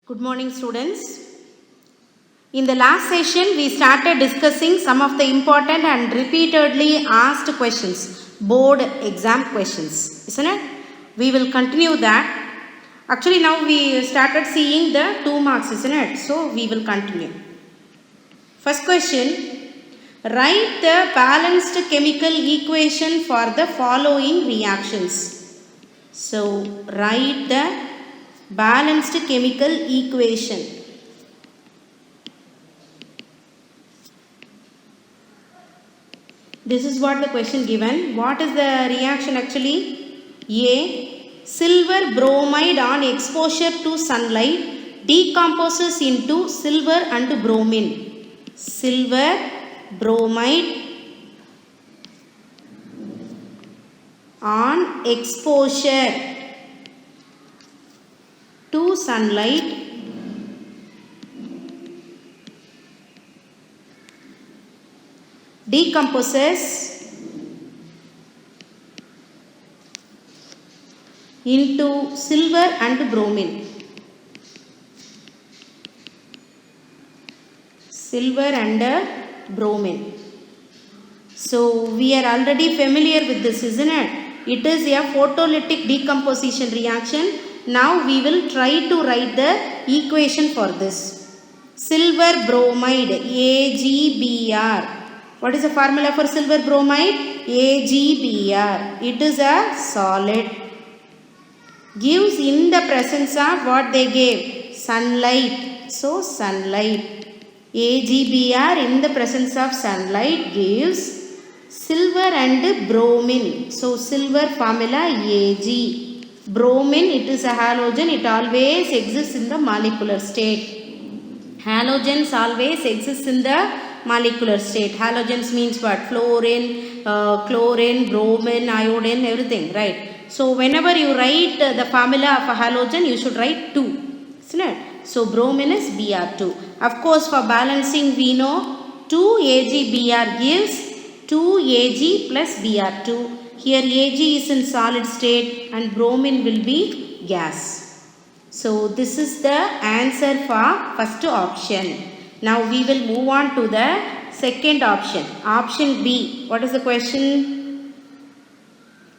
Good morning, students. In the last session, we started discussing some of the important and repeatedly asked questions, board exam questions, isn't it? We will continue that. Actually, now we started seeing the 2 marks, isn't it? So, we will continue. First question, write the balanced chemical equation for the following reactions. So, write the balanced chemical equation. This is what the question given. What is the reaction actually? A. Silver bromide on exposure to sunlight decomposes into silver and bromine. Silver bromide on exposure to sunlight decomposes into silver and bromine. Silver and bromine. So we are already familiar with this, isn't it? It is a photolytic decomposition reaction. Now we will try to write the equation for this. Silver bromide AgBr. What is the formula for silver bromide? AgBr. It is a solid. Gives in the presence of what they gave? Sunlight. So sunlight. AgBr in the presence of sunlight gives silver and bromine. So silver formula Ag. Bromine, it is a halogen. It always exists in the molecular state. Halogens always exist in the molecular state. Halogens means what? Fluorine, chlorine, bromine, iodine, everything, right? So whenever you write the formula of a halogen, you should write 2, isn't it? So bromine is Br2. Of course, for balancing, we know 2 AgBr gives 2 Ag plus Br2. Here Ag is in solid state and bromine will be gas. So this is the answer for first option. Now we will move on to the second option. Option B. What is the question?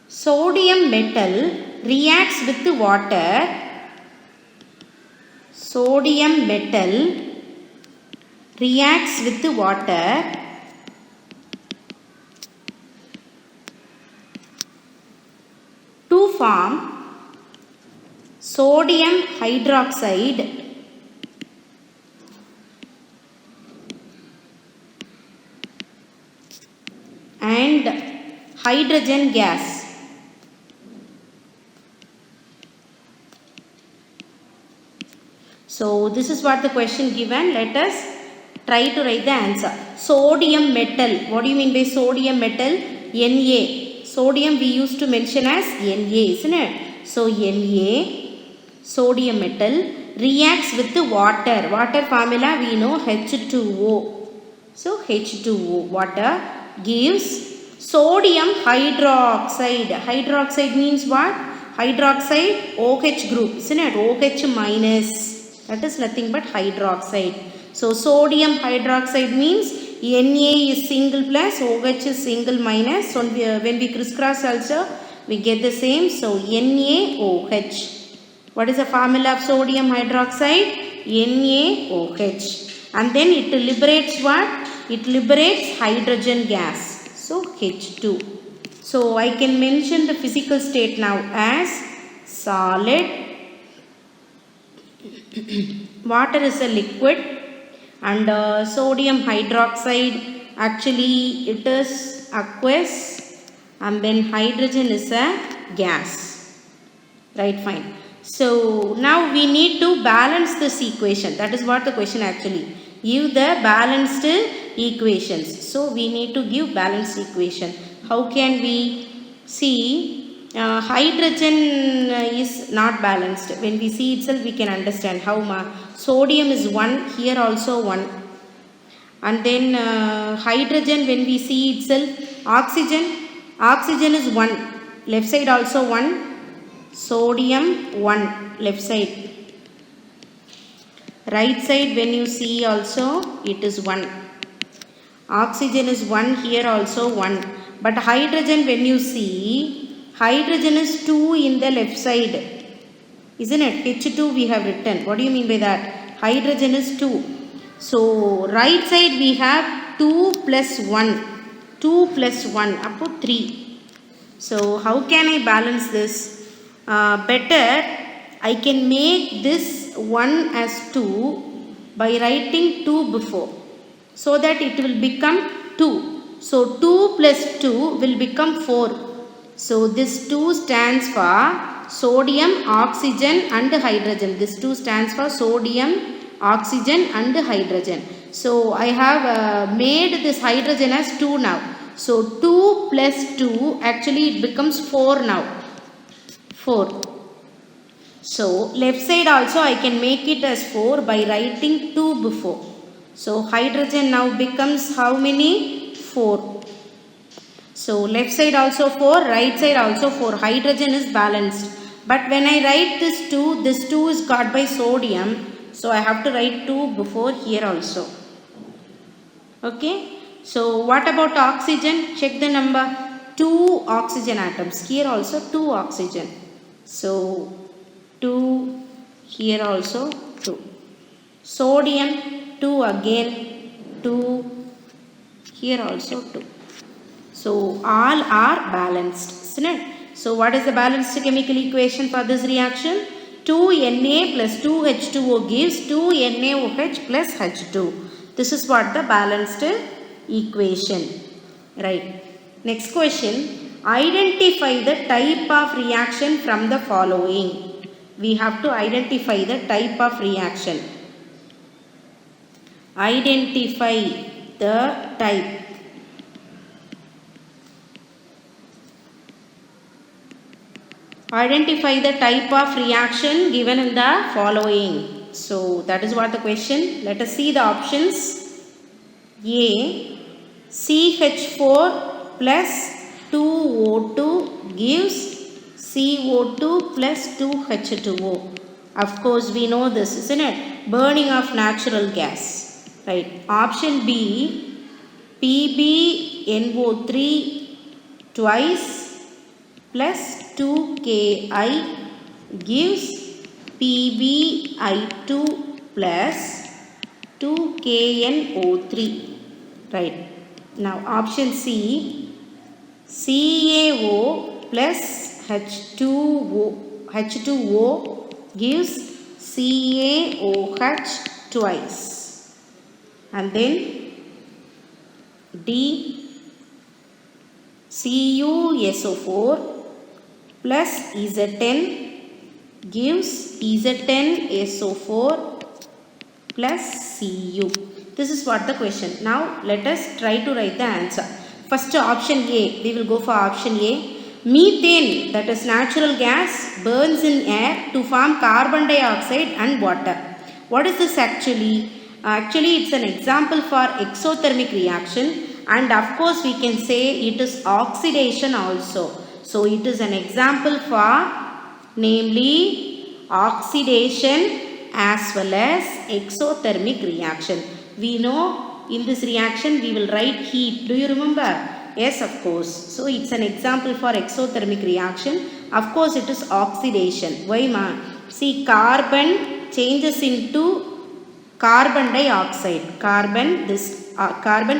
Sodium metal reacts with water. Sodium metal reacts with water to form sodium hydroxide and hydrogen gas. So this is what the question given. Let us try to write the answer. Sodium metal. What do you mean by sodium metal? Na. Sodium we used to mention as Na, isn't it? So Na, sodium metal, reacts with the water. Water formula we know H2O. So H2O, water, gives sodium hydroxide. Hydroxide means what? Hydroxide OH group, isn't it? OH minus. That is nothing but hydroxide. So sodium hydroxide means Na is single plus, OH is single minus. So when we crisscross also, we get the same. So NaOH. What is the formula of sodium hydroxide? NaOH. And then it liberates what? It liberates hydrogen gas. So H2. So I can mention the physical state now as solid. Water is a liquid and sodium hydroxide, actually it is aqueous, and then hydrogen is a gas. Right, fine. So now we need to balance this equation. That is what the question actually. Give the balanced equations. So we need to give balanced equation. How can we see? Hydrogen is not balanced. When we see itself, we can understand how sodium is 1, here also 1. And then hydrogen, when we see itself, oxygen is 1. Left side also 1. Sodium 1, left side. Right side when you see also it is 1. Oxygen is 1 here also 1. But hydrogen when you see, hydrogen is 2 in the left side. Isn't it? H2 we have written. What do you mean by that? Hydrogen is 2. So right side we have 2 plus 1. 2 plus 1 up to 3. So how can I balance this? Better I can make this 1 as 2 by writing 2 before, so that it will become 2. So 2 plus 2 will become 4. So this 2 stands for sodium, oxygen and hydrogen. This 2 stands for sodium, oxygen and hydrogen. So I have made this hydrogen as 2 now. So 2 plus 2 actually it becomes 4 now. 4. So left side also I can make it as 4 by writing 2 before. So hydrogen now becomes how many? 4. So left side also 4, right side also 4. Hydrogen is balanced. But when I write this 2 is got by sodium. So I have to write 2 before here also. Okay. So what about oxygen? Check the number. 2 oxygen atoms. Here also 2 oxygen. So 2, here also 2. Sodium 2 again, 2, here also 2. So all are balanced, isn't it? So what is the balanced chemical equation for this reaction? 2Na plus 2H2O gives 2NaOH plus H2. This is what the balanced equation. Right. Next question. Identify the type of reaction from the following. We have to identify the type of reaction. Identify the type. Identify the type of reaction given in the following. So that is what the question. Let us see the options. A. CH4 plus 2O2 gives CO2 plus 2H2O. Of course we know this, isn't it? Burning of natural gas. Right. Option B. PbNO3 twice plus 2Ki gives PbI2 plus 2KNO3. Right. Now option C. CaO plus H2O gives CaOH twice. And then D. CuSO4 plus Z10 gives Z10SO4 plus Cu. This is what the question. Now let us try to write the answer. First option A. We will go for option A. Methane, that is natural gas, burns in air to form carbon dioxide and water. What is this actually? Actually it's an example for exothermic reaction, and of course we can say it is oxidation also. So it is an example for namely oxidation as well as exothermic reaction. We know in this reaction we will write heat. Do you remember? Yes, of course. So it's an example for exothermic reaction. Of course it is oxidation. Why ma? See, carbon changes into carbon dioxide. Carbon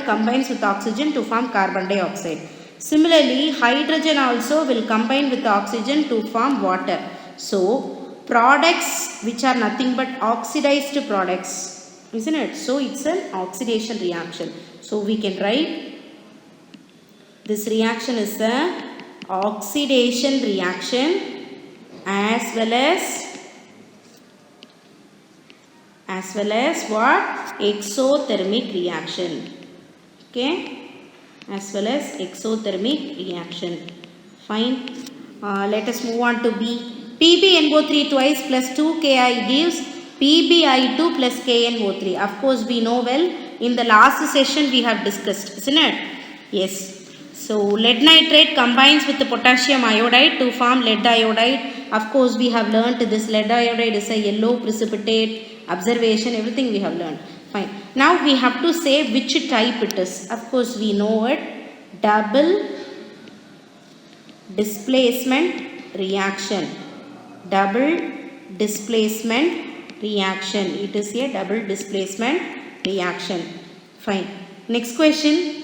combines with oxygen to form carbon dioxide. Similarly, hydrogen also will combine with oxygen to form water. So products which are nothing but oxidized products, isn't it? So it's an oxidation reaction. So we can write this reaction is a oxidation reaction as well as what? Exothermic reaction. Okay? As well as exothermic reaction. Fine. Let us move on to B. PbNO3 twice plus 2Ki gives PbI2 plus KNO3. Of course we know well. In the last session we have discussed, isn't it? Yes. So lead nitrate combines with the potassium iodide to form lead iodide. Of course we have learnt this lead iodide is a yellow precipitate observation, everything we have learned. Fine. Now we have to say which type it is. Of course, we know it. Double displacement reaction. Double displacement reaction. It is a double displacement reaction. Fine. Next question.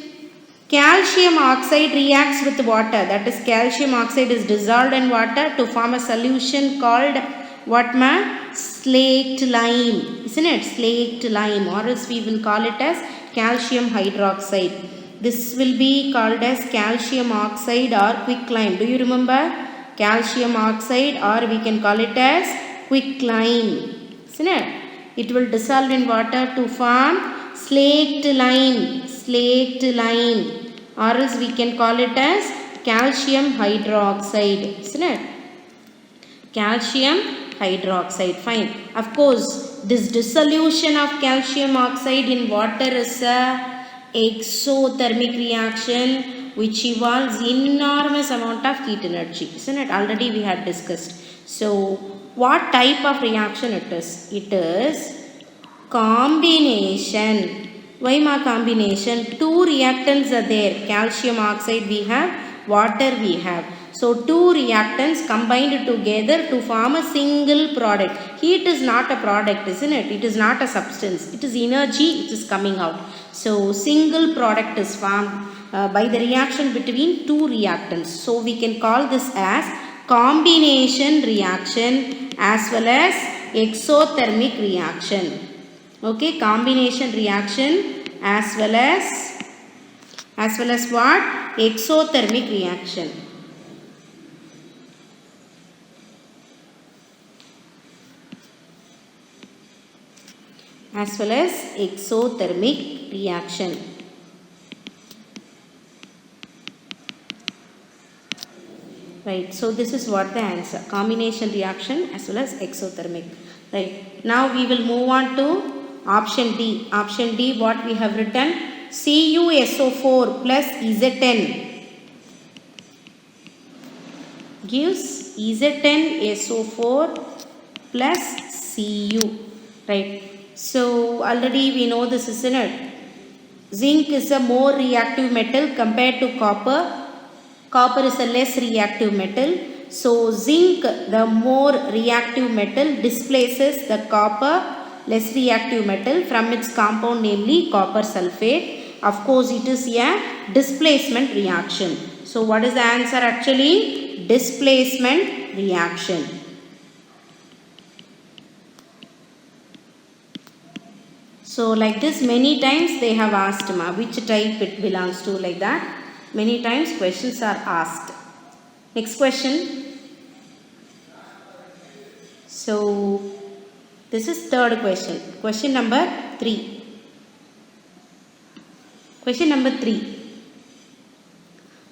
Calcium oxide reacts with water. That is, calcium oxide is dissolved in water to form a solution called what, ma? Slaked lime. Isn't it? Slaked lime, or else we will call it as calcium hydroxide. This will be called as calcium oxide or quicklime. Do you remember? Calcium oxide, or we can call it as quicklime. Isn't it? It will dissolve in water to form slaked lime. Slaked lime. Or else we can call it as calcium hydroxide. Isn't it? Calcium hydroxide. Fine. Of course, this dissolution of calcium oxide in water is a exothermic reaction which involves enormous amount of heat energy. Isn't it? Already we had discussed. So, what type of reaction it is? It is combination. Why ma combination? Two reactants are there. Calcium oxide we have, water we have. So, two reactants combined together to form a single product. Heat is not a product, isn't it? It is not a substance. It is energy, it is coming out. So, single product is formed by the reaction between two reactants. So, we can call this as combination reaction as well as exothermic reaction. Okay, combination reaction as well as what? Exothermic reaction. As well as exothermic reaction. Right, so this is what the answer. Combination reaction as well as exothermic. Right, now we will move on to option D. Option D, what we have written? CuSO4 plus Z10 gives Z10SO4 plus Cu. Right. So, already we know this, isn't it? Zinc is a more reactive metal compared to copper. Copper is a less reactive metal. So, zinc, the more reactive metal, displaces the copper less reactive metal from its compound, namely copper sulfate. Of course, it is a displacement reaction. So, what is the answer actually? Displacement reaction. So, like this many times they have asked which type it belongs to, like that. Many times questions are asked. Next question. So, this is third question. Question number 3. Question number 3.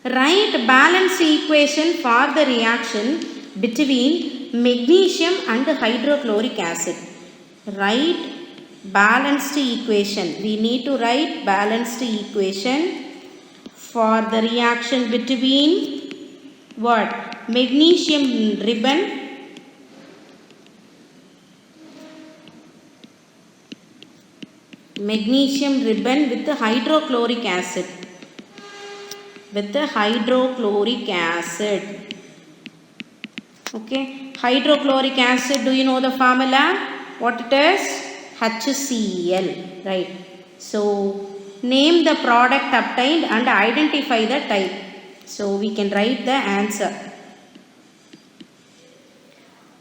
Write balanced equation for the reaction between magnesium and hydrochloric acid. Write balanced equation. We need to write balanced equation for the reaction between what? Magnesium ribbon with the hydrochloric acid. With the hydrochloric acid. Okay. Hydrochloric acid, do you know the formula? What it is? HCl. Right. So, name the product obtained and identify the type. So, we can write the answer.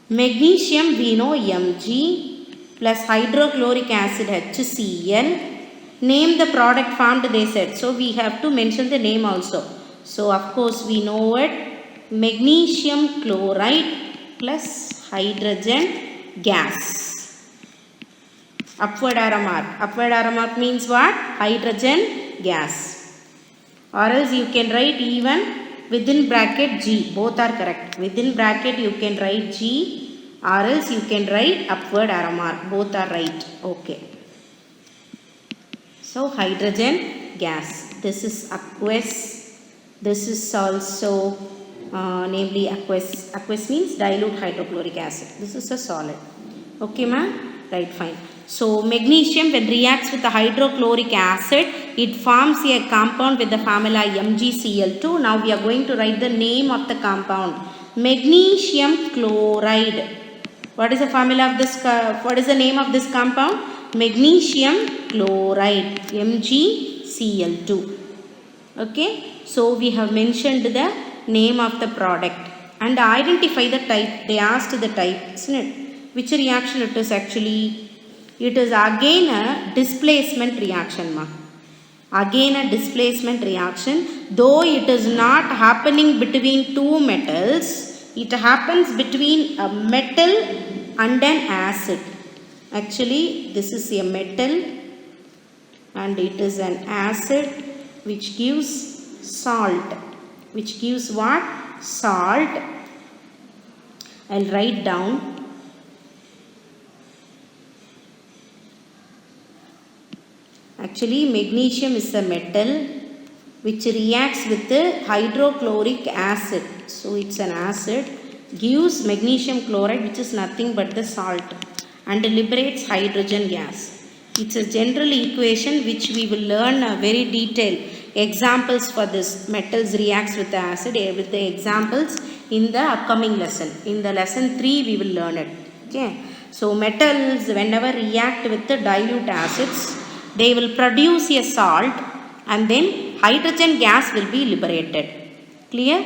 Magnesium, we know Mg plus hydrochloric acid HCl. Name the product formed, they said. So, we have to mention the name also. So, of course, we know it. Magnesium chloride plus hydrogen gas. Upward arrow mark. Upward arrow mark means what? Hydrogen gas. Or else you can write even within bracket G. Both are correct. Within bracket you can write G, or else you can write upward arrow mark. Both are right. Okay. So, hydrogen gas. This is aqueous. This is also namely aqueous. Aqueous means dilute hydrochloric acid. This is a solid. Okay, ma'am. Right, fine. So magnesium when reacts with the hydrochloric acid, it forms a compound with the formula MgCl2. Now we are going to write the name of the compound. Magnesium chloride. What is the formula of this? What is the name of this compound? Magnesium chloride, MgCl2. Okay. So we have mentioned the name of the product and identify the type. They asked the type, isn't it? Which reaction it is actually? It is again a displacement reaction, ma. Again a displacement reaction. Though it is not happening between two metals, it happens between a metal and an acid. Actually, this is a metal and it is an acid which gives salt. Which gives what? Salt. I'll write down. Actually, magnesium is a metal which reacts with the hydrochloric acid. So, it's an acid, gives magnesium chloride, which is nothing but the salt, and liberates hydrogen gas. It's a general equation which we will learn a very detailed examples for this. Metals reacts with the acid with the examples in the upcoming lesson. In the lesson 3, we will learn it. Okay. So, metals whenever react with the dilute acids, they will produce a salt and then hydrogen gas will be liberated. Clear?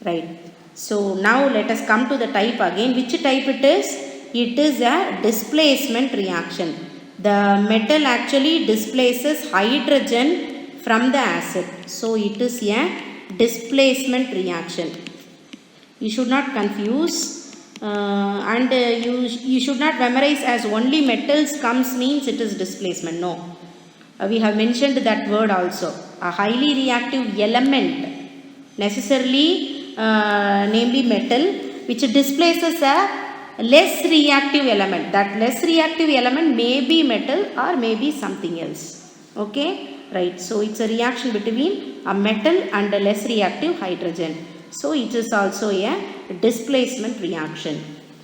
Right. So now let us come to the type again. Which type it is? It is a displacement reaction. The metal actually displaces hydrogen from the acid. So it is a displacement reaction. You should not confuse. You should not memorize as only metals comes means it is displacement. No. We have mentioned that word also. A highly reactive element, necessarily namely metal, which displaces a less reactive element. That less reactive element may be metal or may be something else. Okay, right. So it's a reaction between a metal and a less reactive hydrogen. So it is also a displacement reaction.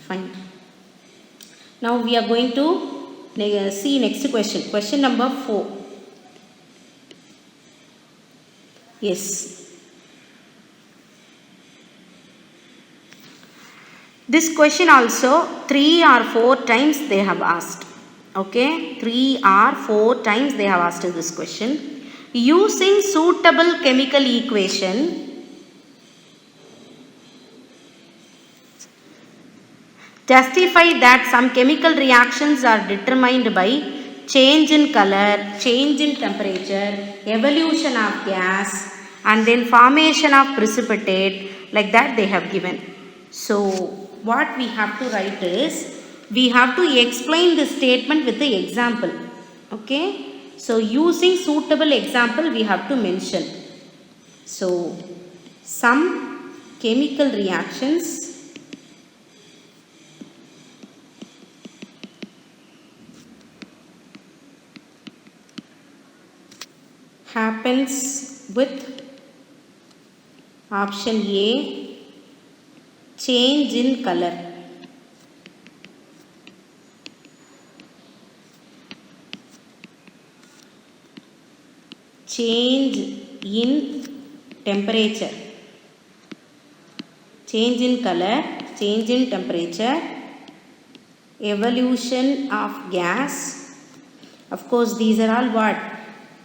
Fine. Now we are going to see next question. Question number 4. Yes. This question also 3 or 4 times they have asked. Okay, 3 or 4 times they have asked this question. Using suitable chemical equation, justify that some chemical reactions are determined by change in color, change in temperature, evolution of gas, and then formation of precipitate, like that they have given. So what we have to write is, we have to explain the statement with the example. Okay. So using suitable example we have to mention. So some chemical reactions happens with option A, change in color. Change in temperature. Change in color, change in temperature, evolution of gas. Of course, these are all what?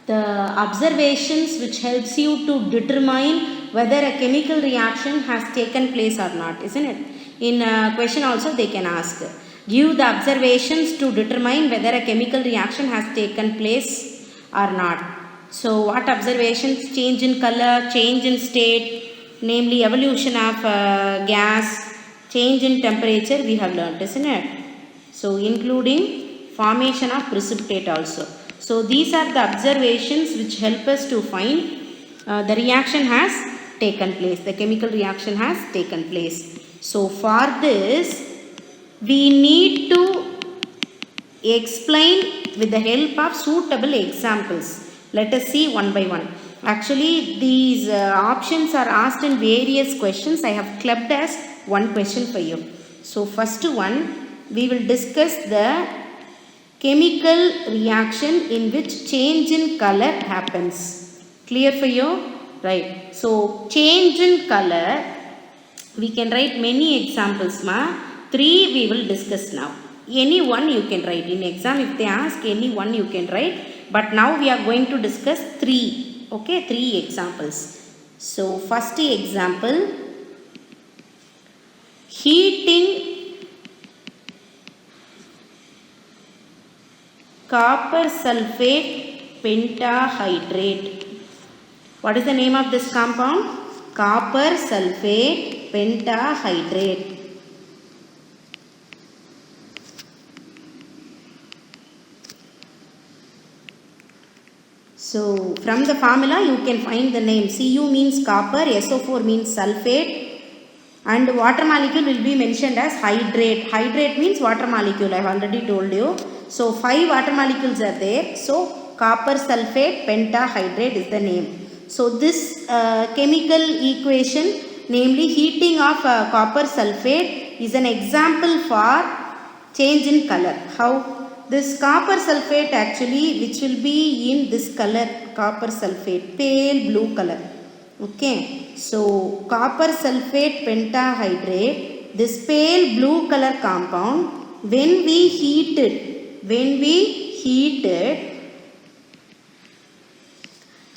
The observations which helps you to determine whether a chemical reaction has taken place or not, isn't it? In a question also they can ask, give the observations to determine whether a chemical reaction has taken place or not. So what observations? Change in color, change in state, namely evolution of gas, change in temperature we have learnt, isn't it? So including formation of precipitate also. So these are the observations which help us to find the reaction has taken place, the chemical reaction has taken place. So for this we need to explain with the help of suitable examples. Let us see one by one. Actually these options are asked in various questions. I have clubbed as one question for you. So first one, we will discuss the chemical reaction in which change in color happens. Clear for you? Right. So, change in color, we can write many examples, ma. 3 we will discuss now. Any one you can write. In exam, if they ask, any one you can write. But now we are going to discuss 3. Okay, 3 examples. So, first example, heating copper sulfate pentahydrate. What is the name of this compound? Copper sulfate pentahydrate. So, from the formula you can find the name. Cu means copper, SO4 means sulfate, and water molecule will be mentioned as hydrate. Hydrate means water molecule, I have already told you. So, 5 water molecules are there. So, copper sulfate pentahydrate is the name. So, this chemical equation, namely heating of copper sulfate, is an example for change in color. How? This copper sulfate actually, which will be in this color, copper sulfate, pale blue color. Okay. So, copper sulfate pentahydrate, this pale blue color compound, when we heat it,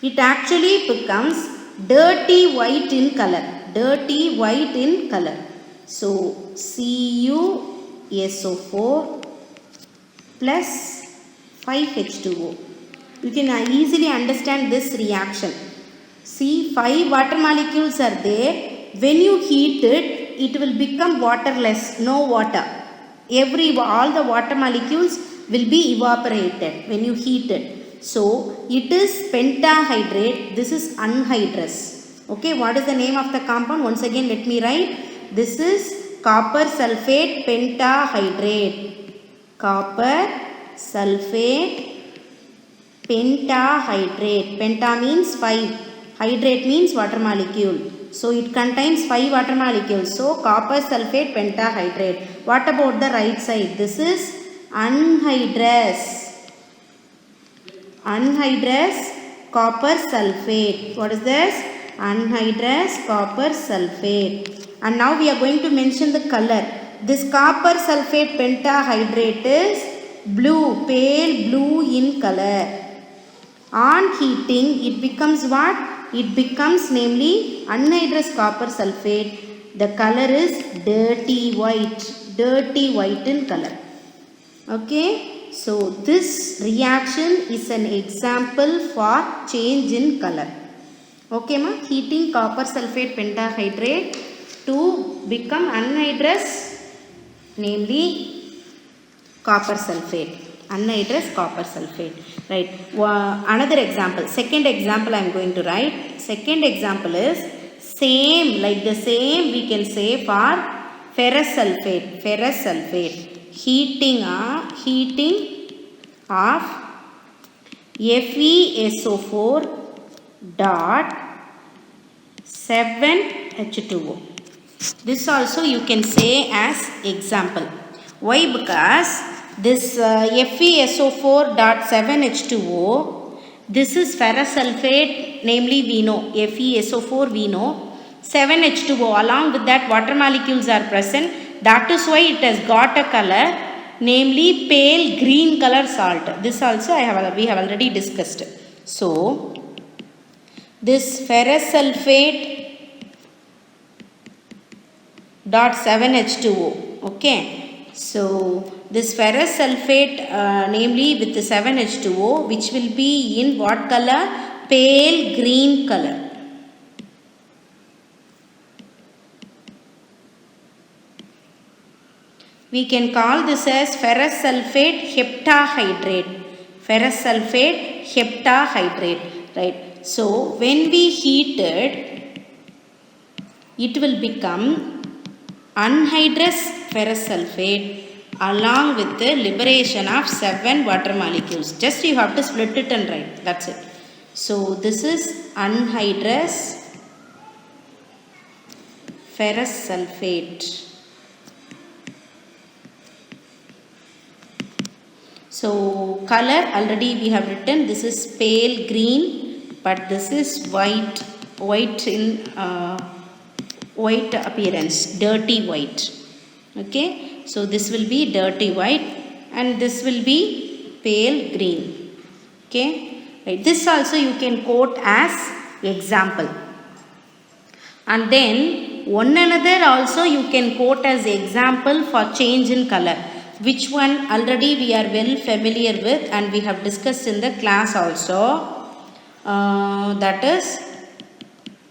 it actually becomes dirty white in color. Dirty white in color. So, CuSO4 plus 5H2O. You can easily understand this reaction. See, 5 water molecules are there. When you heat it, it will become waterless, no water. All the water molecules will be evaporated when you heat it. So, it is pentahydrate. This is anhydrous. Okay, what is the name of the compound? Once again, let me write. This is copper sulfate pentahydrate. Copper sulfate pentahydrate. Penta means 5. Hydrate means water molecule. So, it contains 5 water molecules. So, copper sulfate pentahydrate. What about the right side? This is anhydrous. Anhydrous copper sulfate. What is this? Anhydrous copper sulfate. And now we are going to mention the color. This copper sulfate pentahydrate is blue, pale blue in color. On heating, it becomes what? It becomes namely anhydrous copper sulfate. The color is dirty white in color. Okay. So, this reaction is an example for change in color. Okay, ma? Heating copper sulfate pentahydrate to become anhydrous, namely copper sulfate. Anhydrous copper sulfate. Right. Another example. Second example I am going to write. Second example is same, like the same we can say for ferrous sulfate. Ferrous sulfate. Heating of FeSO4 dot 7H2O. This also you can say as example. Why? Because this FeSO4 dot 7H2O, this is ferrous sulfate, namely we know, FeSO4 we know, 7H2O, along with that water molecules are present. That is why it has got a color, namely pale green color salt. This also we have already discussed. So, this ferrous sulfate dot 7H2O. Okay. So, this ferrous sulfate, namely with the 7H2O, which will be in what color? Pale green color. We can call this as ferrous sulfate heptahydrate. Ferrous sulfate heptahydrate. Right. So, when we heat it, it will become anhydrous ferrous sulfate along with the liberation of 7 water molecules. Just you have to split it and write. That's it. So, this is anhydrous ferrous sulfate. So color already we have written, this is pale green, but this is white in white appearance, dirty white. Okay, so this will be dirty white and this will be pale green. Okay, right. This also you can quote as example. And then one another also you can quote as example for change in color, which one already we are well familiar with and we have discussed in the class also. That is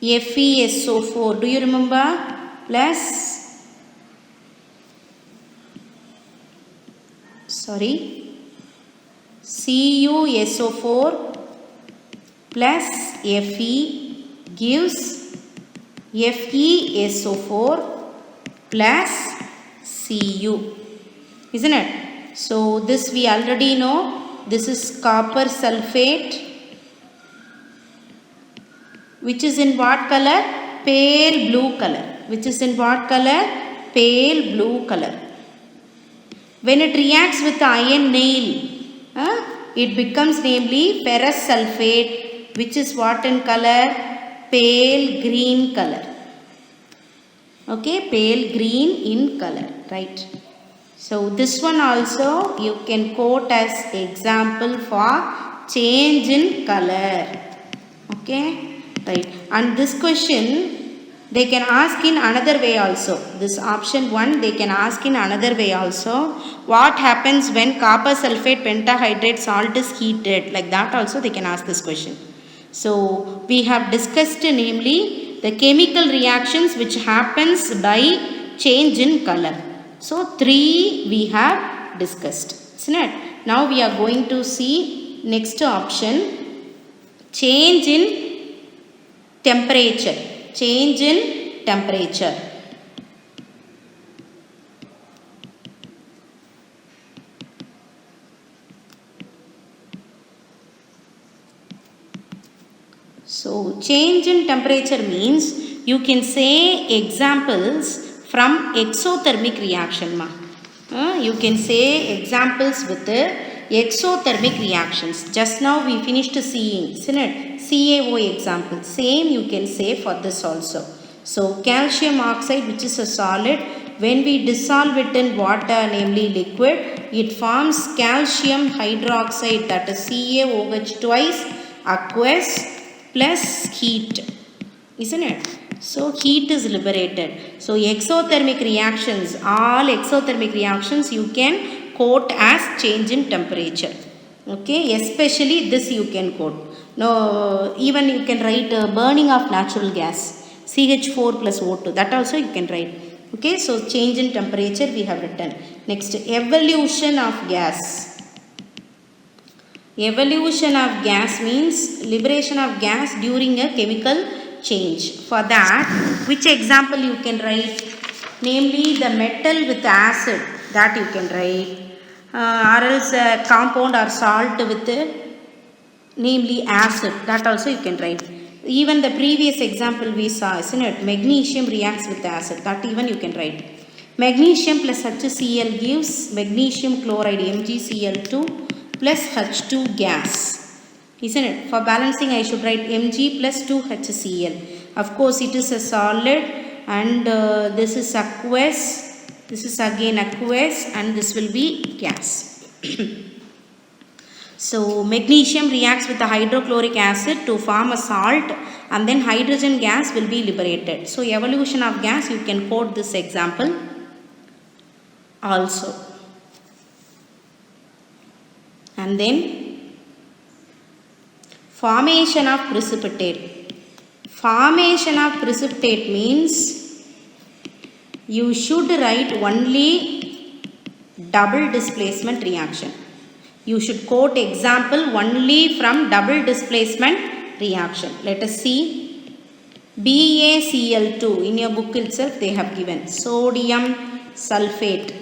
FeSO4, do you remember? Plus CuSO4 plus Fe gives FeSO4 plus Cu, isn't it? So this we already know. This is copper sulfate, which is in what color? Pale blue color. Which is in what color? Pale blue color. When it reacts with the iron nail, it becomes namely ferrous sulfate, which is what in color? Pale green color. Okay, pale green in color, right? So this one also you can quote as example for change in color. Okay, right. And this question they can ask in another way also. This option 1 they can ask in another way also. What happens when copper sulfate pentahydrate salt is heated? Like that also they can ask this question. So we have discussed namely the chemical reactions which happens by change in color. So 3 we have discussed, isn't it? Now we are going to see next option, change in temperature. Change in temperature. So change in temperature means you can say examples from exothermic reaction. You can say examples with the exothermic reactions. Just now we finished seeing, isn't it? CaO example. Same you can say for this also. So calcium oxide, which is a solid, when we dissolve it in water, namely liquid, it forms calcium hydroxide, that is CaOH twice aqueous plus heat, isn't it? So heat is liberated. So exothermic reactions, all exothermic reactions you can quote as change in temperature. Okay, especially this you can quote. No, even you can write burning of natural gas, CH4 plus O2, that also you can write. Okay, so change in temperature we have written. Next, evolution of gas. Evolution of gas means liberation of gas during a chemical change. For that, which example you can write? Namely the metal with acid, that you can write, or else a compound or salt with namely acid, that also you can write. Even the previous example we saw, isn't it? Magnesium reacts with acid, that even you can write. Magnesium plus HCl gives magnesium chloride, MgCl2 plus H2 gas, isn't it? For balancing I should write Mg plus 2HCl. Of course it is a solid and this is aqueous, this is again aqueous, and this will be gas. So magnesium reacts with the hydrochloric acid to form a salt, and then hydrogen gas will be liberated. So evolution of gas you can quote this example also. And then formation of precipitate. Formation of precipitate means you should write only double displacement reaction. You should quote example only from double displacement reaction. Let us see. BaCl2, in your book itself they have given sodium sulfate.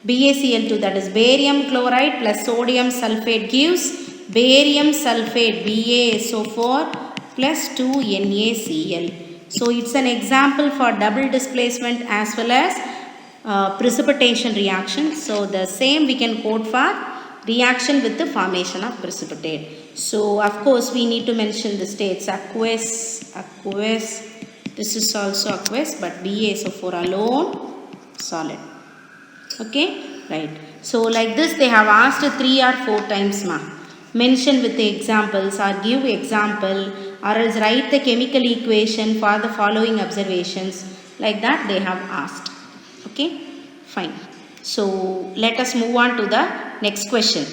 BaCl2, that is barium chloride plus sodium sulfate gives barium sulfate, BaSO4 plus 2NaCl. So it's an example for double displacement as well as precipitation reaction. So the same we can quote for reaction with the formation of precipitate. So of course we need to mention the states: aqueous, this is also aqueous, but Da, so for alone, solid. Okay, right. So like this they have asked 3 or 4 times ma. Mention with the examples or give example, or else write the chemical equation for the following observations. Like that they have asked. Okay, fine. So let us move on to the next question.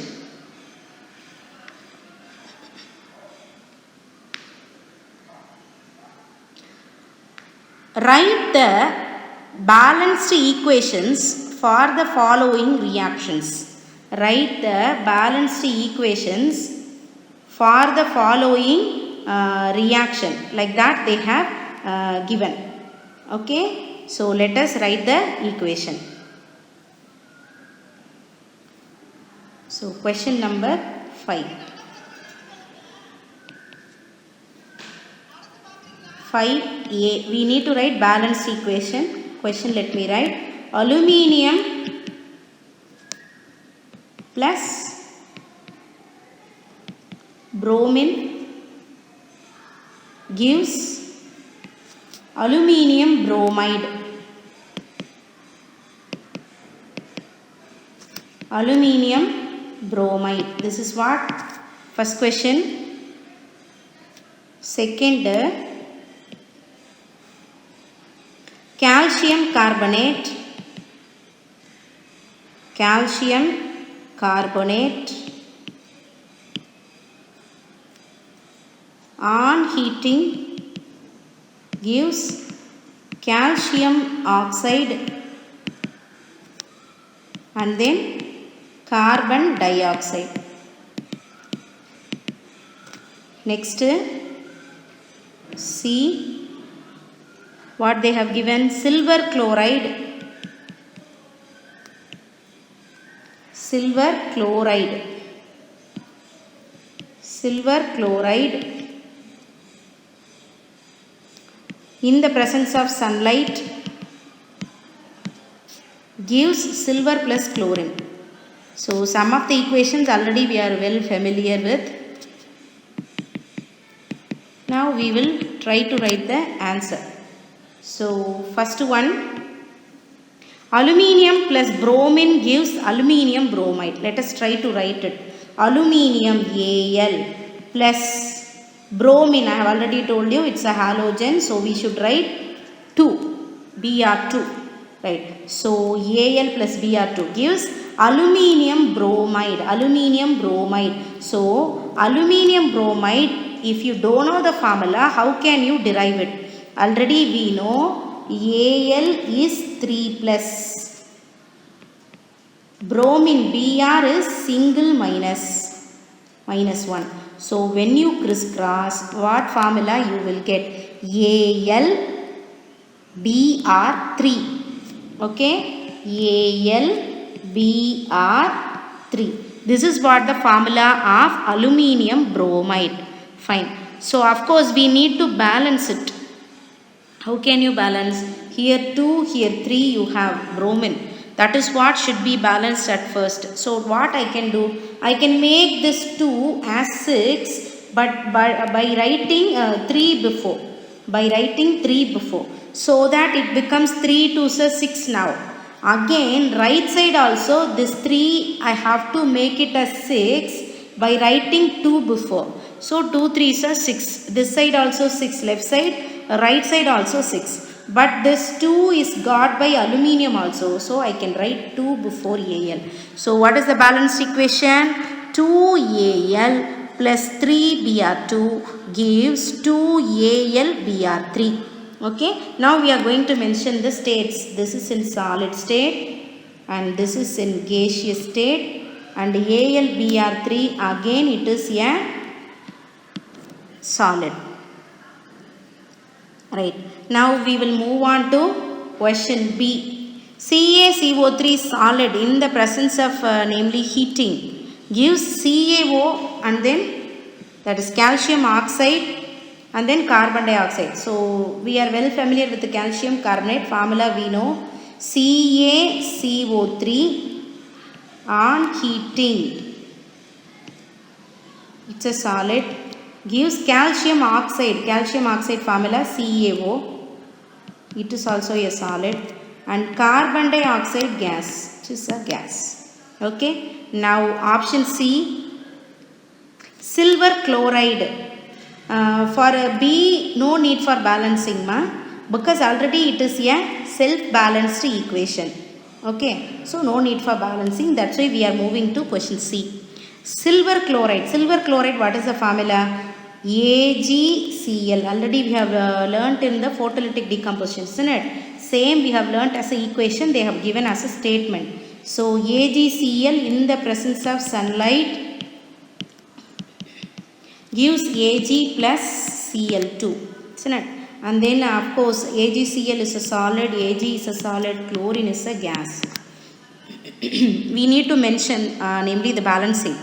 Write the balanced equations for the following reactions. Write the balanced equations for the following reaction. Like that they have given. Okay, so let us write the equation. So question number 5. 5a, we need to write balanced equation. Question, let me write: aluminium plus bromine gives aluminium bromide. Aluminium bromide. This is what? First question. Second, calcium carbonate on heating gives calcium oxide and then carbon dioxide. Next, C, what they have given: silver chloride in the presence of sunlight gives silver plus chlorine. So some of the equations already we are well familiar with. Now we will try to write the answer. So first one, aluminium plus bromine gives aluminium bromide. Let us try to write it. Aluminium Al plus bromine, I have already told you it's a halogen, so we should write 2, Br2. Right. So Al plus Br2 gives aluminium bromide. So aluminium bromide, if you don't know the formula, how can you derive it? Already we know Al is 3 plus. Bromine Br is single minus 1. So when you crisscross, what formula you will get? Al Br3. Okay, Al Br3. This is what the formula of aluminium bromide. Fine. So of course we need to balance it. How can you balance? Here 2, here 3 you have bromine. That is what should be balanced at first. So what I can do? I can make this 2 as 6, but by writing 3 before. So that it becomes 3 2 6 now. Again right side also this 3 I have to make it as 6 by writing 2 before. So 2 3s are 6. This side also 6, left side, right side also 6. But this 2 is got by aluminium also. So I can write 2 before Al. So what is the balanced equation? 2Al plus 3Br2 gives 2Al Br3. Okay. Now we are going to mention the states. This is in solid state and this is in gaseous state. And AlBr3 again it is a solid. Right. Now we will move on to question B. CaCO3 solid in the presence of namely heating gives CaO and then that is calcium oxide and then carbon dioxide. So we are well familiar with the calcium carbonate formula. We know CaCO3 on heating it's a solid, gives calcium oxide formula CaO, it is also a solid, and carbon dioxide gas, which is a gas. Okay, now option C, silver chloride. For a B, no need for balancing because already it is a self-balanced equation. Okay, so no need for balancing, that's why we are moving to question C. Silver chloride, what is the formula? AgCl. Already we have learnt in the photolytic decomposition, isn't it? Same we have learnt as an equation, they have given as a statement. So AgCl in the presence of sunlight gives Ag plus Cl2, isn't it? And then of course AgCl is a solid, Ag is a solid, chlorine is a gas. We need to mention namely the balancing.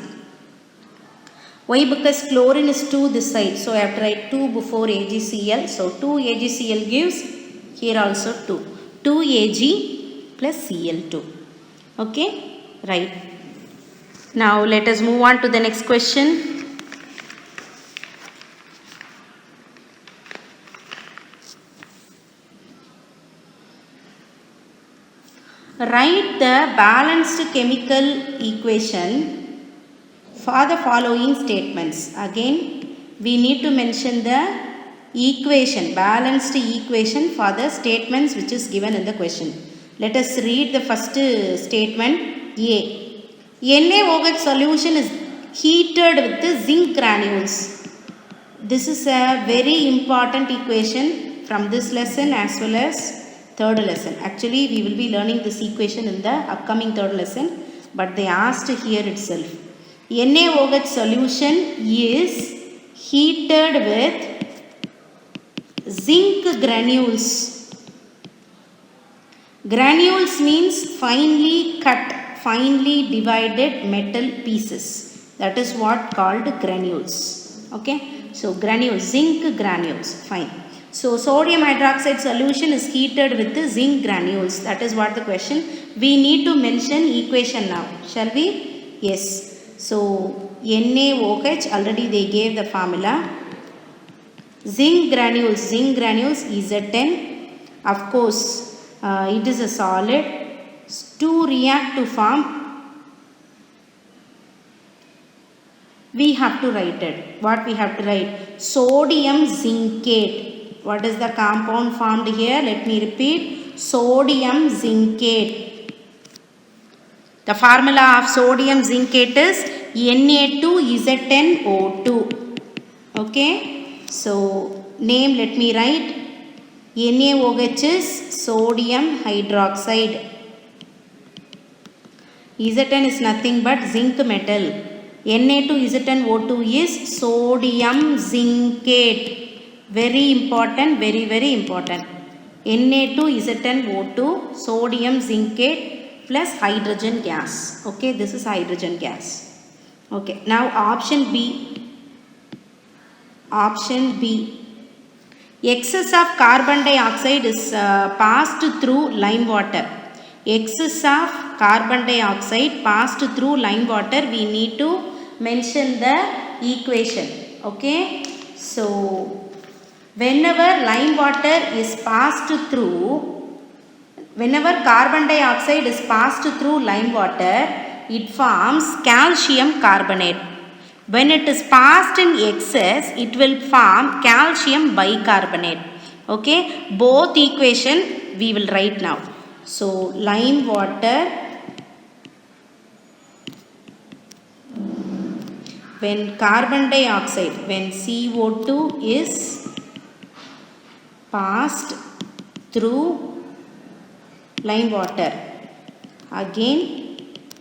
Why? Because chlorine is 2 this side, so I have to write 2 before AgCl. So 2 AgCl gives here also 2. 2 Ag plus Cl2. Okay, right. Now let us move on to the next question. Write the balanced chemical equation for the following statements. Again, we need to mention the equation, balanced equation for the statements which is given in the question. Let us read the first statement. A. NaOH solution is heated with the zinc granules. This is a very important equation from this lesson as well as third lesson. Actually, we will be learning this equation in the upcoming third lesson, but they asked here itself. NaOH solution is heated with zinc granules. Granules means finely cut, finely divided metal pieces. That is what called granules. Okay, so granules, zinc granules, fine. So sodium hydroxide solution is heated with the zinc granules. That is what the question. We need to mention equation now. Shall we? Yes. So NaOH, already they gave the formula. Zinc granules Z10. Of course, it is a solid. To react to form, we have to write it. What we have to write? Sodium zincate. What is the compound formed here? Let me repeat. Sodium zincate. The formula of sodium zincate is Na2Z10O2. Okay. So name let me write. NaOH is sodium hydroxide. Z10 is nothing but zinc metal. Na2Z10O2 is sodium zincate. Very important, very, very important. Na2Z10O2, sodium zincate plus hydrogen gas. Okay, this is hydrogen gas. Okay, now option B. Option B. Excess of carbon dioxide is passed through lime water. Excess of carbon dioxide passed through lime water. We need to mention the equation. Okay, so whenever lime water is passed through, whenever carbon dioxide is passed through lime water, it forms calcium carbonate. When it is passed in excess, it will form calcium bicarbonate. Okay, both equation we will write now. So lime water, when carbon dioxide, when CO2 is passed through lime water, again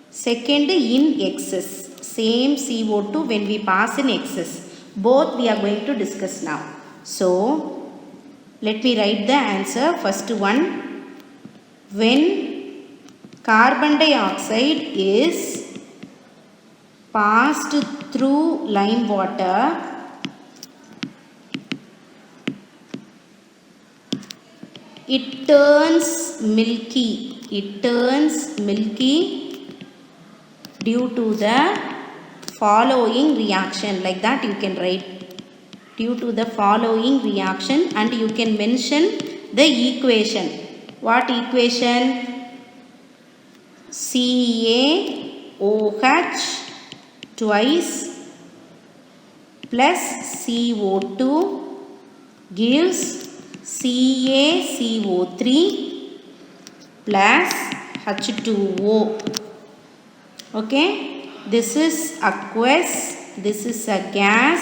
second in excess, same CO2 when we pass in excess, both we are going to discuss now. So let me write the answer. First one, when carbon dioxide is passed through lime water, it turns milky. It turns milky due to the following reaction, like that you can write, due to the following reaction, and you can mention the equation. What equation? CaOH twice plus CO2 gives CaCO3 plus H2O. Okay, this is aqueous, this is a gas,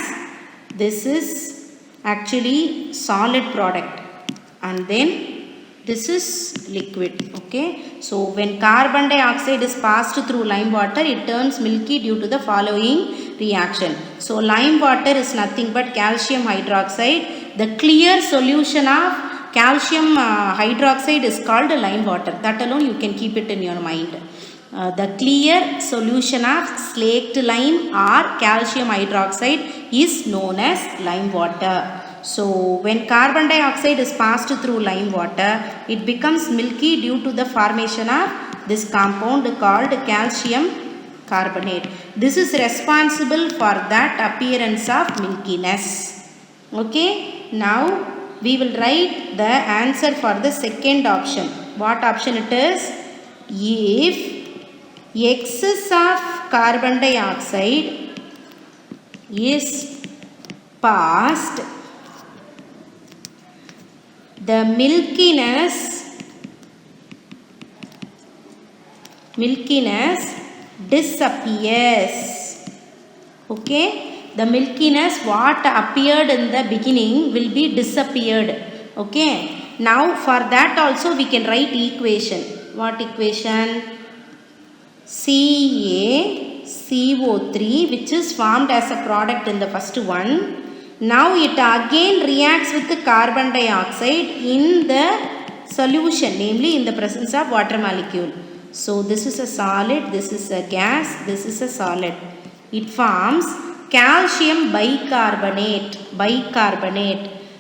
this is actually solid product, and then this is liquid. Okay, so when carbon dioxide is passed through lime water, it turns milky due to the following reaction. So lime water is nothing but calcium hydroxide. The clear solution of calcium hydroxide is called lime water. That alone you can keep it in your mind. The clear solution of slaked lime or calcium hydroxide is known as lime water. So when carbon dioxide is passed through lime water, it becomes milky due to the formation of this compound called calcium carbonate. This is responsible for that appearance of milkiness. Okay, now we will write the answer for the second option. What option it is? If excess of carbon dioxide is passed, the milkiness disappears. Okay, the milkiness what appeared in the beginning will be disappeared. Okay, now for that also we can write equation. What equation? CaCO3, which is formed as a product in the first one. Now it again reacts with the carbon dioxide in the solution, namely in the presence of water molecule. So this is a solid, this is a gas, this is a solid. It forms calcium bicarbonate.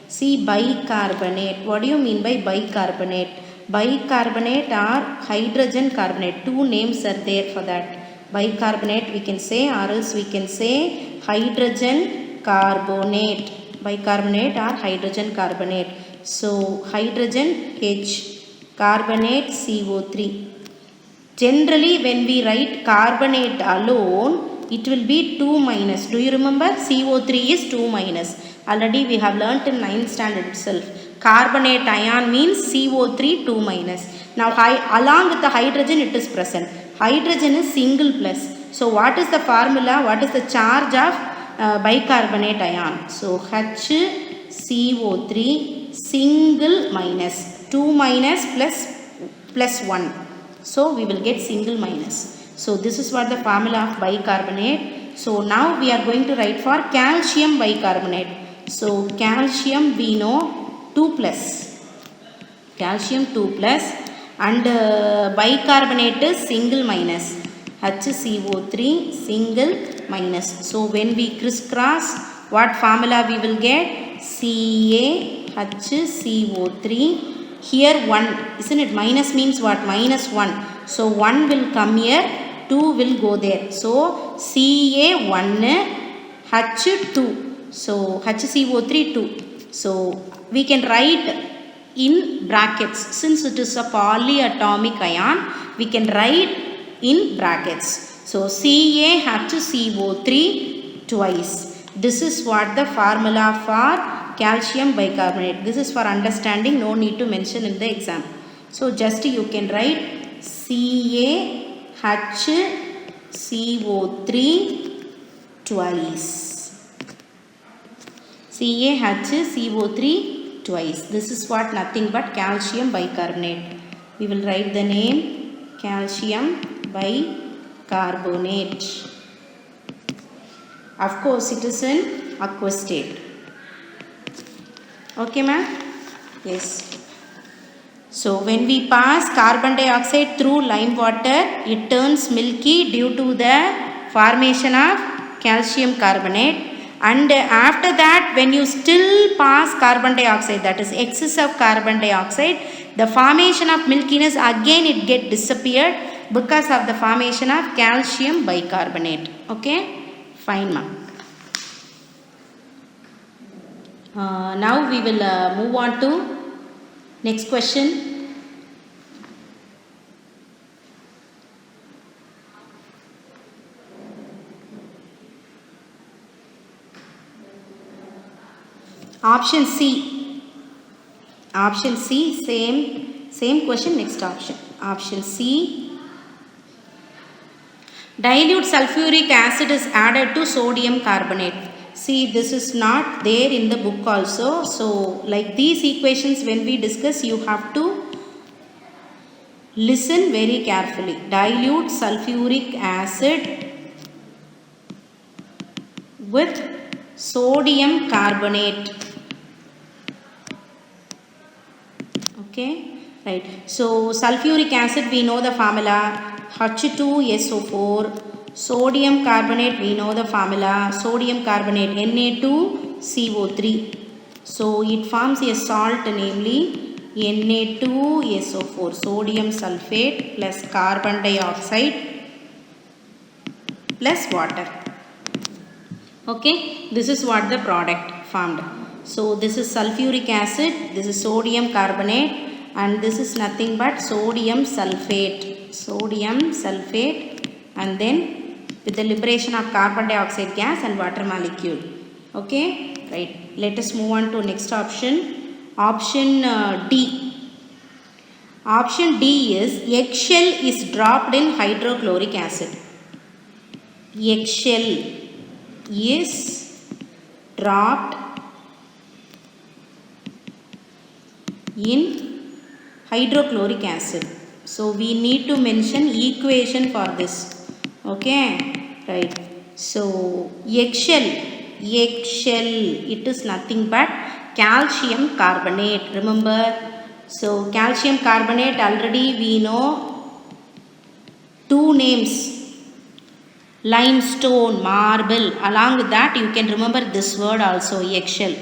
See, bicarbonate. What do you mean by bicarbonate? Bicarbonate or hydrogen carbonate. Two names are there for that. Bicarbonate we can say, or else we can say hydrogen carbonate. Bicarbonate or hydrogen carbonate. So hydrogen H, carbonate CO3. Generally when we write carbonate alone, it will be 2 minus. Do you remember? CO3 is 2 minus. Already we have learnt in 9th standard itself. Carbonate ion means CO3 2 minus. Now along with the hydrogen it is present. Hydrogen is single plus. So what is the formula? What is the charge of bicarbonate ion? So HCO3 single minus. 2 minus plus 1. So we will get single minus. So this is what the formula of bicarbonate. So now we are going to write for calcium bicarbonate. So calcium we know 2 plus. Calcium 2 plus, and bicarbonate is single minus. HCO3 single minus. So when we crisscross, what formula we will get? CaHCO3. Here 1, isn't it? Minus means what? Minus 1. So 1 will come here, 2 will go there. So Ca1, H2. So HCO3 2. So we can write in brackets. Since it is a polyatomic ion, we can write in brackets. So CaHCO3 twice. This is what the formula for calcium bicarbonate. This is for understanding, no need to mention in the exam. So just you can write CaHCO3 twice. CaHCO3 twice. This is what? Nothing but calcium bicarbonate. We will write the name calcium bicarbonate. Of course it is in aqueous state. Okay ma'am? Yes. So when we pass carbon dioxide through lime water, it turns milky due to the formation of calcium carbonate. And after that, when you still pass carbon dioxide, that is excess of carbon dioxide, the formation of milkiness again it get disappeared because of the formation of calcium bicarbonate. Okay. Fine, ma. Now we will move on to next question. Option C. Option C, same question, next option. Option C. Dilute sulfuric acid is added to sodium carbonate. See, this is not there in the book also. So, like these equations when we discuss, you have to listen very carefully. Dilute sulfuric acid with sodium carbonate. Okay, right. So, sulfuric acid, we know the formula H2SO4. Sodium carbonate, we know the formula sodium carbonate Na2CO3. So, it forms a salt, namely Na2SO4, sodium sulfate plus carbon dioxide plus water. Okay, this is what the product formed. So, this is sulfuric acid, this is sodium carbonate, and this is nothing but sodium sulfate, and then with the liberation of carbon dioxide gas and water molecule. Okay, right. Let us move on to next option. Option D. Option D is eggshell is dropped in hydrochloric acid. Eggshell is dropped in hydrochloric acid. So, we need to mention equation for this. Okay, right. So, eggshell, it is nothing but calcium carbonate. Remember, so calcium carbonate already we know two names, limestone, marble. Along with that, you can remember this word also, eggshell.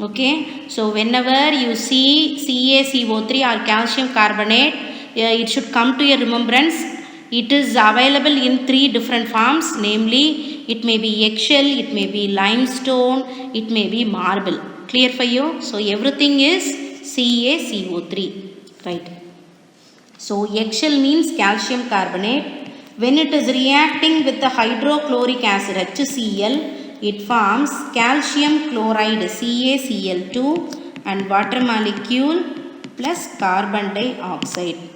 Okay, so whenever you see CaCO3 or calcium carbonate, it should come to your remembrance. It is available in three different forms, namely it may be eggshell, it may be limestone, it may be marble. Clear for you? So everything is CaCO3, right? So eggshell means calcium carbonate. When it is reacting with the hydrochloric acid HCl, it forms calcium chloride CaCl2 and water molecule plus carbon dioxide.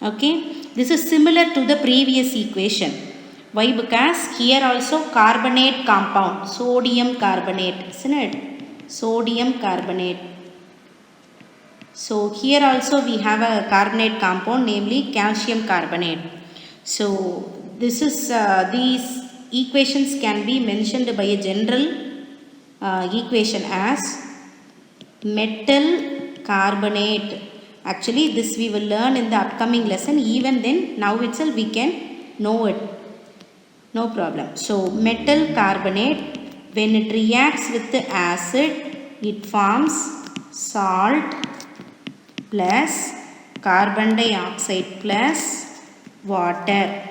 Okay, this is similar to the previous equation. Why? Because here also carbonate compound, sodium carbonate, isn't it? Sodium carbonate. So here also we have a carbonate compound, namely calcium carbonate. So this is these equations can be mentioned by a general equation as metal carbonate. Actually, this we will learn in the upcoming lesson. Even then, now itself we can know it. No problem. So, metal carbonate, when it reacts with the acid, it forms salt plus carbon dioxide plus water.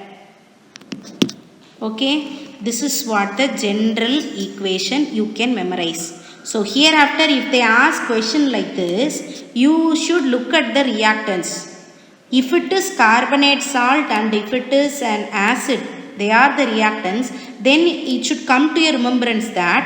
Okay, this is what the general equation you can memorize. So hereafter if they ask question like this, you should look at the reactants. If it is carbonate salt and if it is an acid, they are the reactants, then it should come to your remembrance that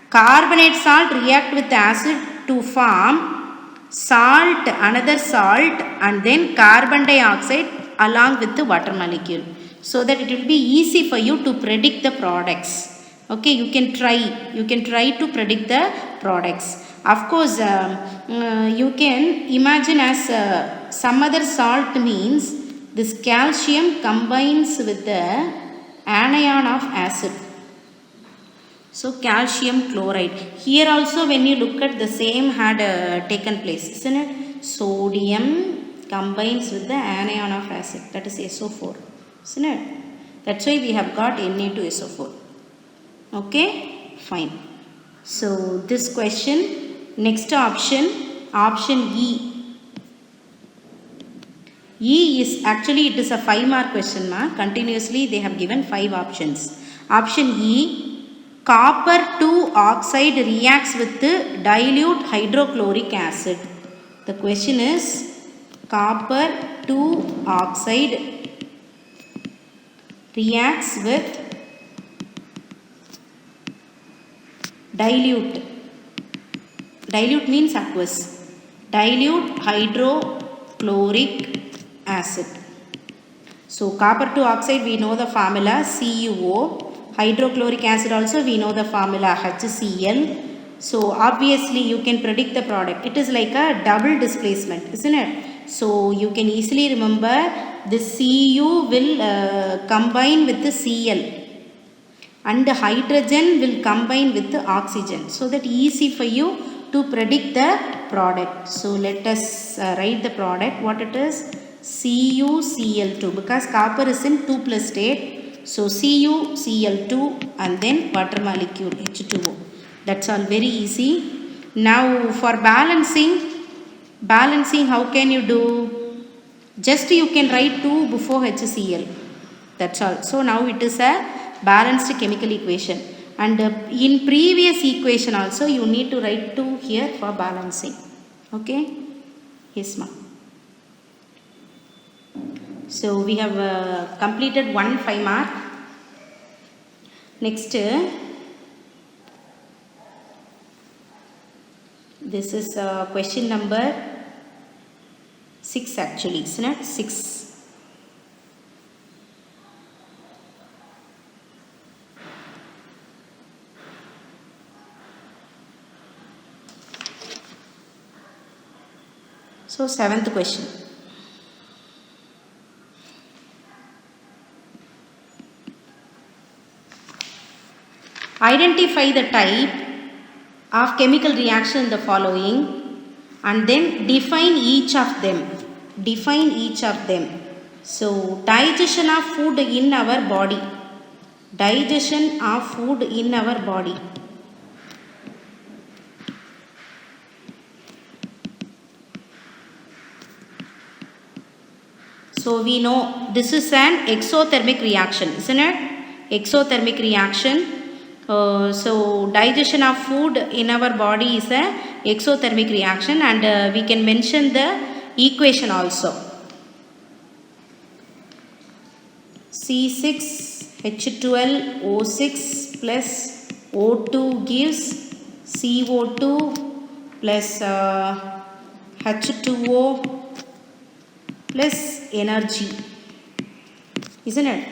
carbonate salt react with acid to form salt, another salt, and then carbon dioxide along with the water molecule, so that it will be easy for you to predict the products. Okay, you can try to predict the products. Of course, you can imagine as some other salt means this calcium combines with the anion of acid. So calcium chloride. Here also when you look at the same had taken place, isn't it? Sodium combines with the anion of acid, that is SO4, isn't it? That's why we have got Na2SO4. Okay, fine. So this question, next option E. E is actually, it is a 5-mark question. Continuously they have given 5 options. Option E, copper 2 oxide reacts with dilute hydrochloric acid. The question is copper 2 oxide reacts with dilute. Dilute means aqueous. Dilute hydrochloric acid. So copper 2 oxide we know the formula CuO. Hydrochloric acid also we know the formula HCl. So obviously you can predict the product. It is like a double displacement, isn't it? So you can easily remember the Cu will combine with the Cl and the hydrogen will combine with the oxygen. So that easy for you to predict the product. So let us write the product. What it is? CuCl2, because copper is in 2 plus state. So CuCl2 and then water molecule H2O. That's all, very easy. Now for balancing how can you do? Just you can write 2 before HCl. That's all. So now it is a balanced chemical equation. And in previous equation also you need to write 2 here for balancing. Okay? Yes, ma'am. So we have completed 1 5 mark. Next, this is question number 6 actually, isn't it? 6. So 7th question. Identify the type of chemical reaction in the following and then define each of them. Define each of them. So digestion of food in our body. Digestion of food in our body. So we know this is an exothermic reaction, isn't it? Exothermic reaction. So digestion of food in our body is a exothermic reaction, and we can mention the equation also. C6H12O6 plus O2 gives CO2 plus H2O plus energy, isn't it?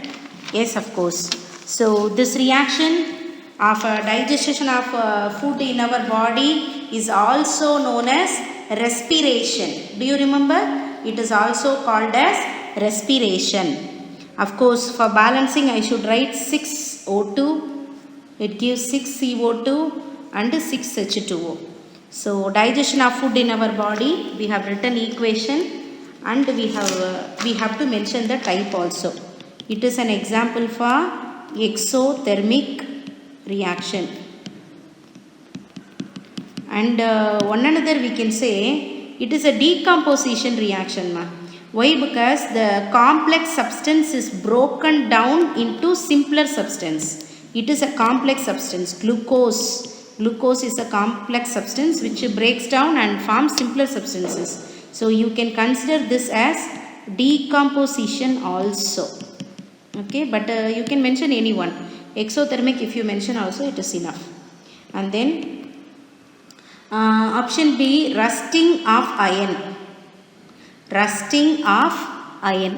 Yes, of course. So this reaction of digestion of food in our body is also known as respiration. Do you remember? It is also called as respiration. Of course, for balancing I should write 6O2. It gives 6CO2 and 6H2O. So digestion of food in our body, we have written equation, and we have to mention the type also. It is an example for exothermic reaction. And one another we can say it is a decomposition reaction, ma. Why? Because the complex substance is broken down into simpler substance. It is a complex substance. Glucose is a complex substance which breaks down and forms simpler substances. So you can consider this as decomposition also. Okay, but you can mention any one. Exothermic if you mention also, it is enough. And then option B, rusting of iron. Rusting of iron.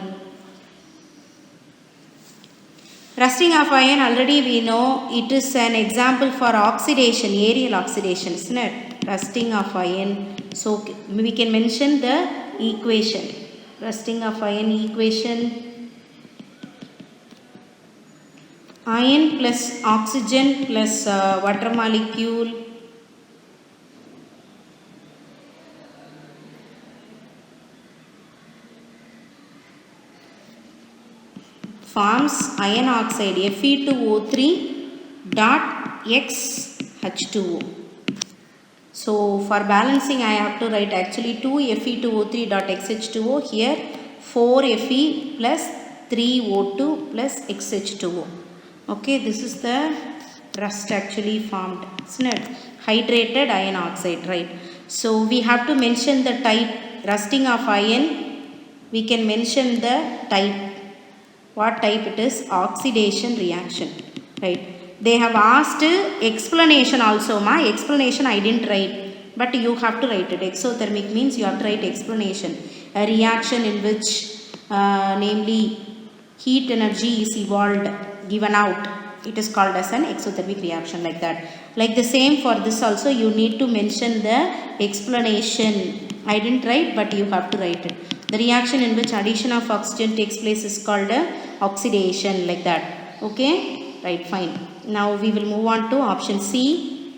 Rusting of iron, already we know it is an example for oxidation, aerial oxidation, isn't it? Rusting of iron. So we can mention the equation. Rusting of iron equation. Iron plus oxygen plus water molecule forms iron oxide Fe2O3 dot XH2O. So for balancing I have to write actually 2 Fe2O3 dot XH2O, here 4 Fe plus 3O2 plus XH2O. Okay, this is the rust actually formed, isn't it? Hydrated iron oxide, right? So we have to mention the type. Rusting of iron, we can mention the type. What type it is? Oxidation reaction, right? They have asked explanation also. My explanation I didn't write, but you have to write it. Exothermic means you have to write explanation. A reaction in which namely heat energy is evolved, given out. It is called as an exothermic reaction, like that. Like the same for this also, you need to mention the explanation. I didn't write, but you have to write it. The reaction in which addition of oxygen takes place is called oxidation, like that. Okay, right, fine. Now we will move on to option C.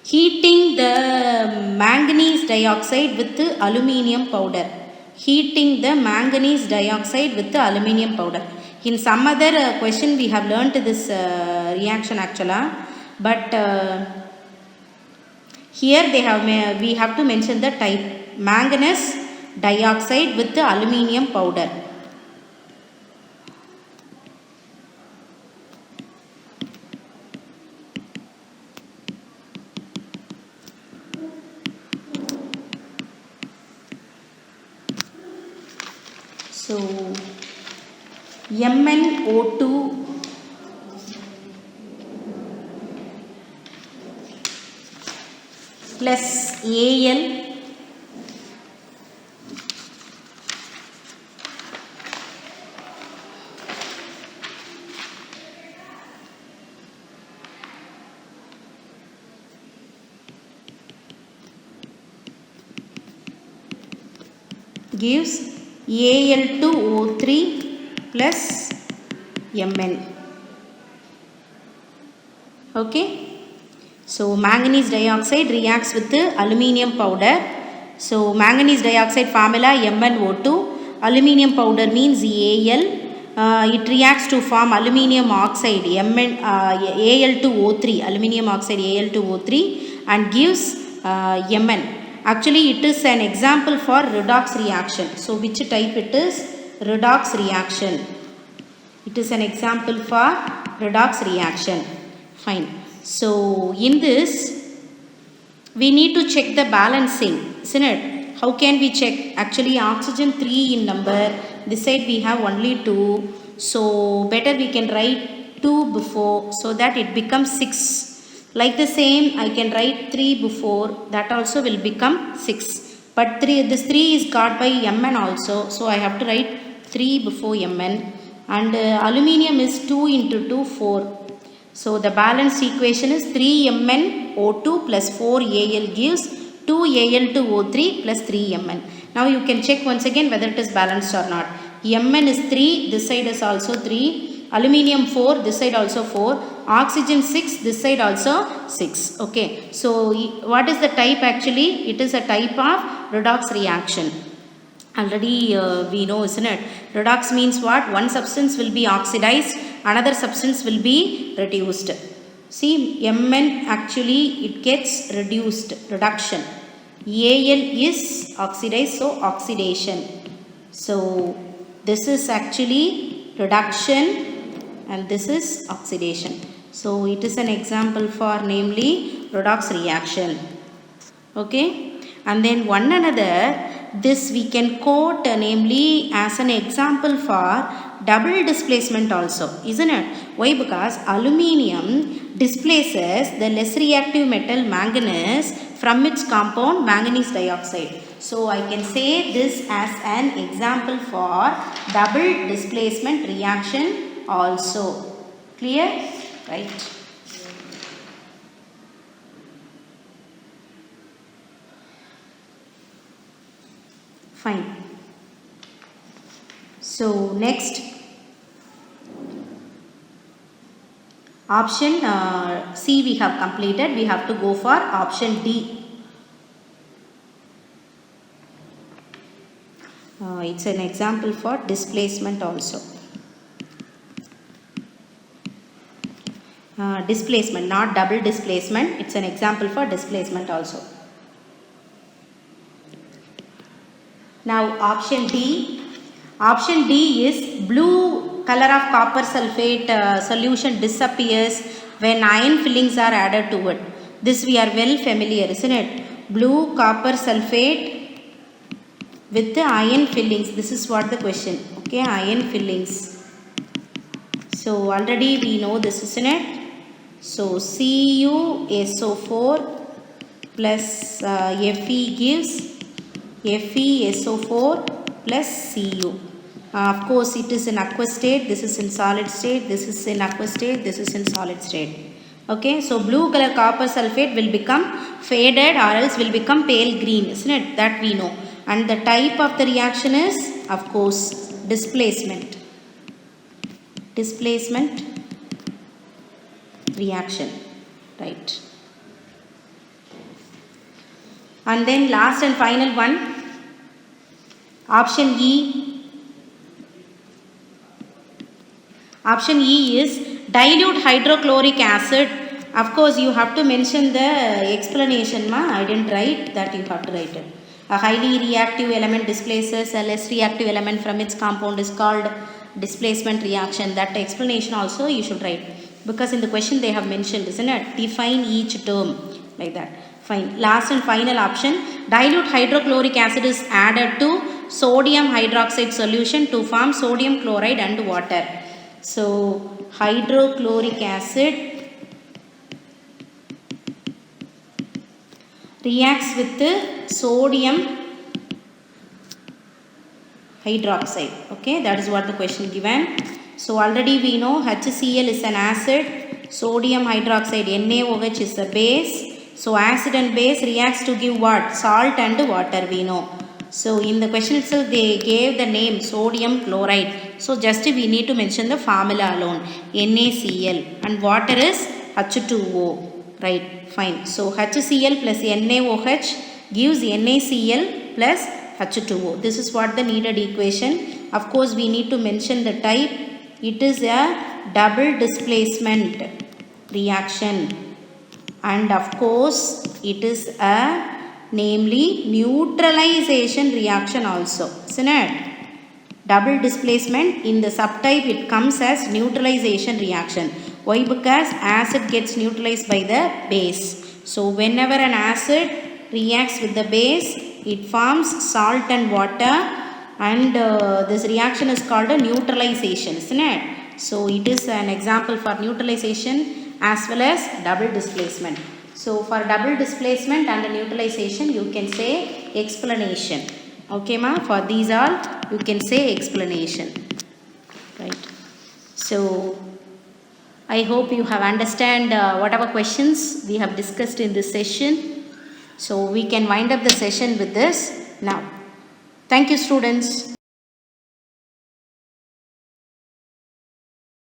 Heating the manganese dioxide with the aluminium powder. Heating the manganese dioxide with the aluminium powder. In some other question we have learnt this reaction actually, but here we have to mention the type. Manganese dioxide with the aluminium powder. So MnO2 plus Al gives Al2O3 plus Mn. Okay, so manganese dioxide reacts with the aluminium powder. So manganese dioxide formula MnO2, aluminium powder means Al. It reacts to form aluminium oxide Al2O3, aluminium oxide Al2O3, and gives Mn. Actually it is an example for redox reaction. So which type it is? Redox reaction. It is an example for redox reaction. Fine. So in this we need to check the balancing, isn't it? How can we check? Actually oxygen 3 in number, this side we have only 2, so better we can write 2 before, so that it becomes 6. Like the same I can write 3 before, that also will become 6. But this 3 is got by Mn also, so I have to write 3 before Mn. And aluminium is 2 into 2, 4. So the balanced equation is 3MnO2 plus 4Al gives 2Al2O3 plus 3Mn. Now you can check once again whether it is balanced or not. Mn is 3, this side is also 3. Aluminium 4, this side also 4. Oxygen 6, this side also 6. Okay, so what is the type actually? It is a type of redox reaction. Already we know, isn't it? Redox means what? One substance will be oxidized, another substance will be reduced. See, Mn actually it gets reduced, reduction. Al is oxidized, so oxidation. So this is actually reduction and this is oxidation. So it is an example for namely redox reaction. Okay, and then one another, this we can quote namely as an example for double displacement also, isn't it? Why? Because aluminium displaces the less reactive metal manganese from its compound manganese dioxide. So I can say this as an example for double displacement reaction also. Clear? Right. Fine. So next option C we have completed. We have to go for option D. It's an example for displacement also. Displacement, not double displacement. It's an example for displacement also. Now option D. Option D is blue color of copper sulfate solution disappears when iron fillings are added to it. This we are well familiar, isn't it? Blue copper sulfate with the iron fillings. This is what the question. Okay, iron fillings. So already we know this, isn't it? So CuSO4 plus Fe gives FeSO4 plus Cu. Of course, it is in aqueous state, this is in solid state, this is in aqueous state, this is in solid state. Okay, so blue color copper sulfate will become faded or else will become pale green, isn't it? That we know. And the type of the reaction is, of course, displacement. Displacement reaction, right? And then last and final one, option E. Option E is dilute hydrochloric acid. Of course, you have to mention the explanation, I didn't write that, you have to write it. A highly reactive element displaces a less reactive element from its compound is called displacement reaction. That explanation also you should write, because in the question they have mentioned, isn't it? Define each term like that. Fine. Last and final option, dilute hydrochloric acid is added to sodium hydroxide solution to form sodium chloride and water. So hydrochloric acid reacts with the sodium hydroxide. Okay, that is what the question given. So already we know HCl is an acid, sodium hydroxide NaOH is a base. So acid and base reacts to give what? Salt and water, we know. So in the question itself they gave the name sodium chloride. So just we need to mention the formula alone, NaCl, and water is H2O, right? Fine. So HCl plus NaOH gives NaCl plus H2O. This is what the needed equation. Of course we need to mention the type. It is a double displacement reaction, and of course it is a namely neutralization reaction also, isn't it? Double displacement, in the subtype it comes as neutralization reaction. Why? Because acid gets neutralized by the base. So whenever an acid reacts with the base, it forms salt and water, and this reaction is called a neutralization, isn't it? So it is an example for neutralization as well as double displacement. So for double displacement and neutralization you can say explanation. Okay ma, for these all you can say explanation, right? So I hope you have understand whatever questions we have discussed in this session. So we can wind up the session with this now. Thank you students.